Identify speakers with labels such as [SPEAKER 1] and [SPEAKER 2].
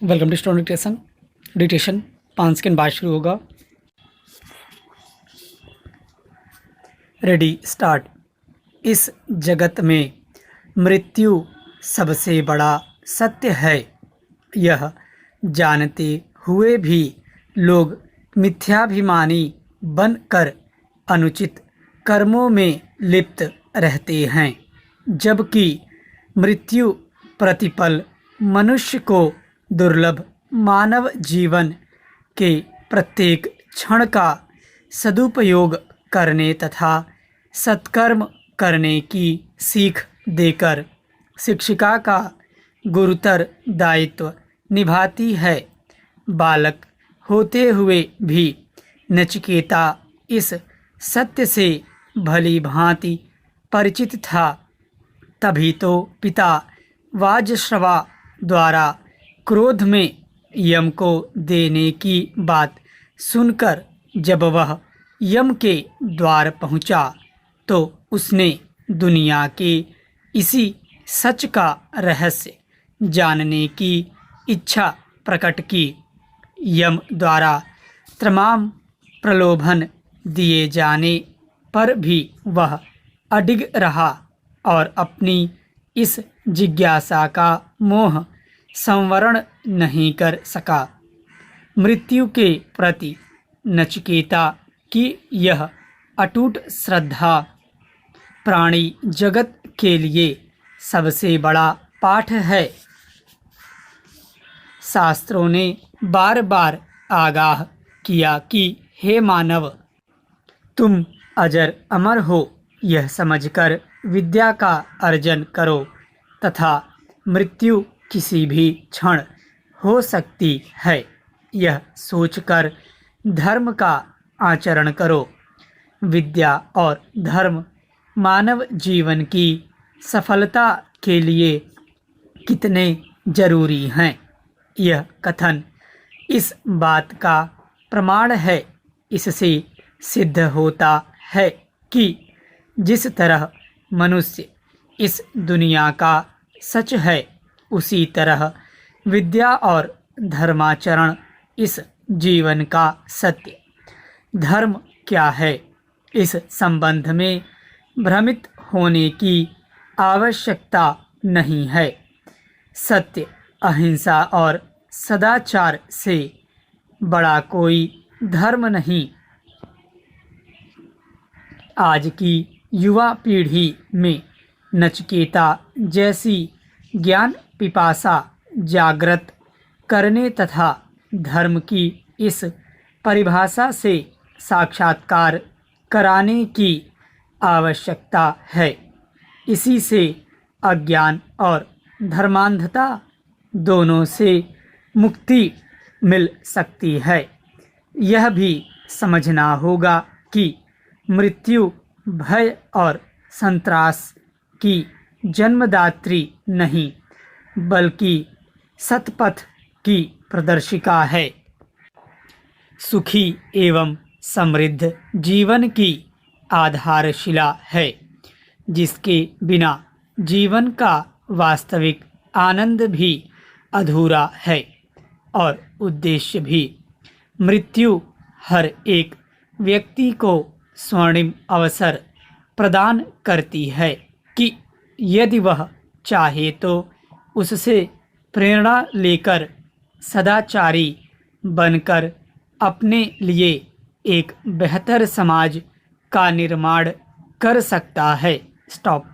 [SPEAKER 1] Welcome to stone डिटेशन 5 second बाद शुरू होगा। Ready start. इस जगत में मृत्यु सबसे बड़ा सत्य है। यह जानते हुए भी लोग मिथ्याभिमानी बनकर अनुचित कर्मों में लिप्त रहते हैं, जबकि मृत्यु प्रतिपल मनुष्य को दुर्लभ मानव जीवन के प्रत्येक क्षण का सदुपयोग करने तथा सत्कर्म करने की सीख देकर शिक्षिका का गुरुतर दायित्व निभाती है। बालक होते हुए भी नचिकेता इस सत्य से भली भांति परिचित था। तभी तो पिता वाजश्रवा द्वारा क्रोध में यम को देने की बात सुनकर जब वह यम के द्वार पहुंचा तो उसने दुनिया के इसी सच का रहस्य जानने की इच्छा प्रकट की। यम द्वारा तमाम प्रलोभन दिए जाने पर भी वह अडिग रहा और अपनी इस जिज्ञासा का मोह संवरण नहीं कर सका। मृत्यु के प्रति नचिकेता की यह अटूट श्रद्धा प्राणी जगत के लिए सबसे बड़ा पाठ है। शास्त्रों ने बार बार आगाह किया कि हे मानव, तुम अजर अमर हो, यह समझकर विद्या का अर्जन करो तथा मृत्यु किसी भी क्षण हो सकती है, यह सोचकर धर्म का आचरण करो। विद्या और धर्म मानव जीवन की सफलता के लिए कितने जरूरी हैं, यह कथन इस बात का प्रमाण है। इससे सिद्ध होता है कि जिस तरह मनुष्य इस दुनिया का सच है, उसी तरह विद्या और धर्माचरण इस जीवन का सत्य। धर्म क्या है, इस संबंध में भ्रमित होने की आवश्यकता नहीं है। सत्य, अहिंसा और सदाचार से बड़ा कोई धर्म नहीं। आज की युवा पीढ़ी में नचिकेता जैसी ज्ञान पिपासा जागृत करने तथा धर्म की इस परिभाषा से साक्षात्कार कराने की आवश्यकता है। इसी से अज्ञान और धर्मांधता दोनों से मुक्ति मिल सकती है। यह भी समझना होगा कि मृत्यु भय और संत्रास की जन्मदात्री नहीं, बल्कि सतपथ की प्रदर्शिका है। सुखी एवं समृद्ध जीवन की आधारशिला है, जिसके बिना जीवन का वास्तविक आनंद भी अधूरा है और उद्देश्य भी। मृत्यु हर एक व्यक्ति को स्वर्णिम अवसर प्रदान करती है कि यदि वह चाहे तो उससे प्रेरणा लेकर सदाचारी बनकर अपने लिए एक बेहतर समाज का निर्माण कर सकता है। स्टॉप।